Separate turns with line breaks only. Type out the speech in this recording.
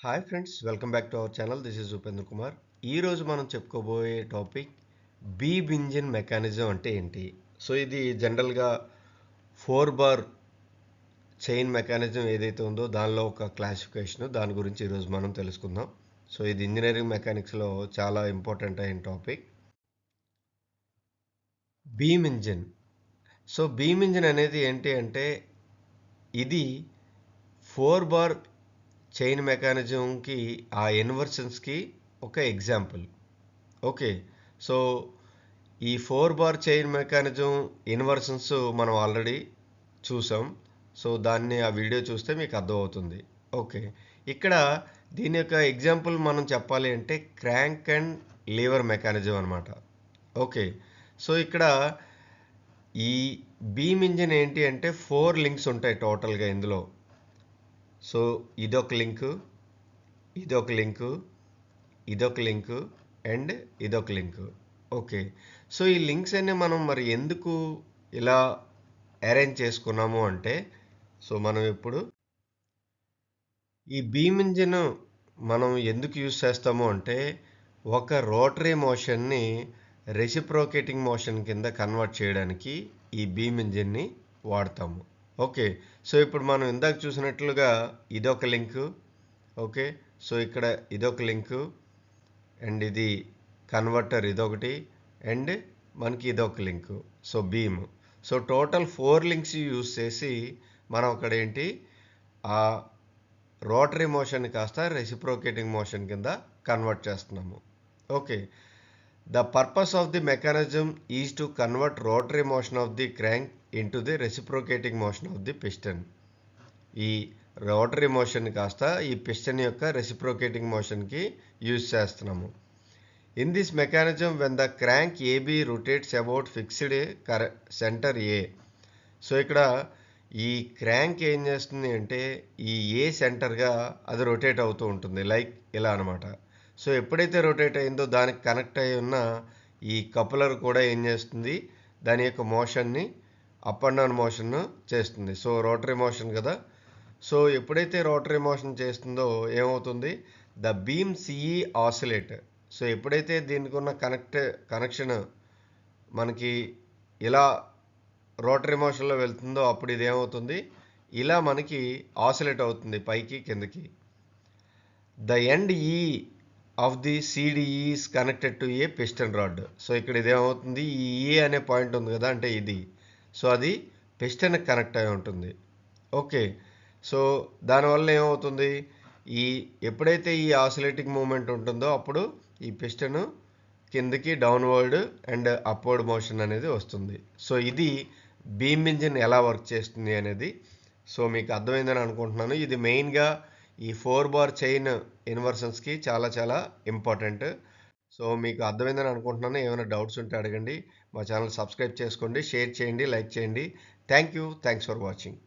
Hi friends, welcome back to our channel. This is Upendra Kumar. ఈరోజు మనం చెప్పుకోబోయే టాపిక్ బీమ్ ఇంజిన్ మెకానిజం అంటే ఏంటి. సో ఇది జనరల్గా 4 బార్ చైన్ మెకానిజం ఏదైతే ఉందో దానిలో ఒక క్లాసిఫికేషన్, దాని గురించి ఈరోజు మనం తెలుసుకుందాం. సో ఇది ఇంజనీరింగ్ మెకానిక్స్లో చాలా ఇంపార్టెంట్ అయిన topic. Beam engine. So beam engine అనేది ఏంటి అంటే ఇది 4 బార్ చైన్ మెకానిజంకి ఆ ఇన్వర్షన్స్కి ఒక ఎగ్జాంపుల్. ఓకే. సో ఈ 4 బార్ చైన్ మెకానిజం ఇన్వర్షన్స్ మనం ఆల్రెడీ చూసాం. సో దాన్ని ఆ వీడియో చూస్తే మీకు అర్థమవుతుంది. ఓకే. ఇక్కడ దీని యొక్క ఎగ్జాంపుల్ మనం చెప్పాలి అంటే క్రాంక్ అండ్ లీవర్ మెకానిజం అనమాట. ఓకే. సో ఇక్కడ ఈ బీమ్ ఇంజిన్ ఏంటి అంటే 4 లింక్స్ ఉంటాయి టోటల్గా ఇందులో. సో ఇదొక లింకు, ఇదొక లింకు, ఇదొక లింకు అండ్ ఇదొక లింకు. ఓకే. సో ఈ లింక్స్ అన్ని మనం మరి ఎందుకు ఇలా అరేంజ్ చేసుకున్నాము అంటే, సో మనం ఇప్పుడు ఈ బీమ్ ఇంజిన్ మనం ఎందుకు యూజ్ చేస్తాము అంటే, ఒక రోటరీ మోషన్ని రెసిప్రోకేటింగ్ మోషన్ కింద కన్వర్ట్ చేయడానికి ఈ బీమ్ ఇంజిన్ని వాడతాము. ఓకే. సో ఇప్పుడు మనం ఇందాక చూసినట్లుగా ఇదొక లింకు. ఓకే. సో ఇక్కడ ఇదొక లింకు అండ్ ఇది కన్వర్టర్ ఇదొకటి అండ్ మనకి ఇదొక link. So beam. So total 4 links use చేసి మనం అక్కడ ఏంటి ఆ రోటరీ మోషన్ కాస్త రెసిప్రోకేటింగ్ మోషన్ కింద కన్వర్ట్ చేస్తున్నాము. Okay. The purpose of the mechanism is to convert rotary motion of the crank into the reciprocating motion of the piston. ఈ rotary motion కాస్త ఈ పిస్టన్ యొక్క రెసిప్రోకేటింగ్ మోషన్కి యూజ్ చేస్తున్నాము. In this mechanism when the crank AB rotates about fixed centre A. So ఇక్కడ ఈ crank ఏం చేస్తుంది అంటే ఈ ఏ సెంటర్గా అది రొటేట్ అవుతూ ఉంటుంది, లైక్ ఇలా అనమాట. సో ఎప్పుడైతే రొటేట్ అయిందో దానికి కనెక్ట్ అయి ఉన్న ఈ కపులర్ కూడా ఏం చేస్తుంది, దాని యొక్క మోషన్ని అప్ అండ్ డౌన్ మోషన్ చేస్తుంది. సో రోటరీ మోషన్ కదా. సో ఎప్పుడైతే రోటరీ మోషన్ చేస్తుందో ఏమవుతుంది, the beam CE oscillate. So ఎప్పుడైతే దీనికి ఉన్న కనెక్షన్ మనకి ఇలా రోటరీ మోషన్లో వెళ్తుందో అప్పుడు ఇది ఏమవుతుంది, ఇలా మనకి ఆసిలేట్ అవుతుంది పైకి కిందకి. ద ఎండ్ ఈ of the CDE is connected to A piston rod. So ఇక్కడ ఇదేమవుతుంది, ఈ ఏ అనే పాయింట్ ఉంది కదా, అంటే ఇది. సో అది పిస్టన్కి కనెక్ట్ అయి ఉంటుంది. ఓకే. సో దానివల్ల ఏమవుతుంది, ఈ ఎప్పుడైతే ఈ ఆసిలేటింగ్ మూమెంట్ ఉంటుందో అప్పుడు ఈ పిస్టన్ కిందకి డౌన్వర్డ్ అండ్ అప్వర్డ్ మోషన్ అనేది వస్తుంది. సో ఇది బీమ్ ఇంజిన్ ఎలా వర్క్ చేస్తుంది అనేది సో మీకు అర్థమైందని అనుకుంటున్నాను. ఇది మెయిన్గా ఈ 4 బార్ చైన్ ఇన్వర్షన్స్కి చాలా చాలా ఇంపార్టెంట్. సో మీకు అర్థమైందని అనుకుంటున్నాను. ఏమైనా డౌట్స్ ఉంటే అడగండి. మా ఛానల్ సబ్స్క్రైబ్ చేసుకోండి, షేర్ చేయండి, లైక్ చేయండి. Thank you. Thanks for watching.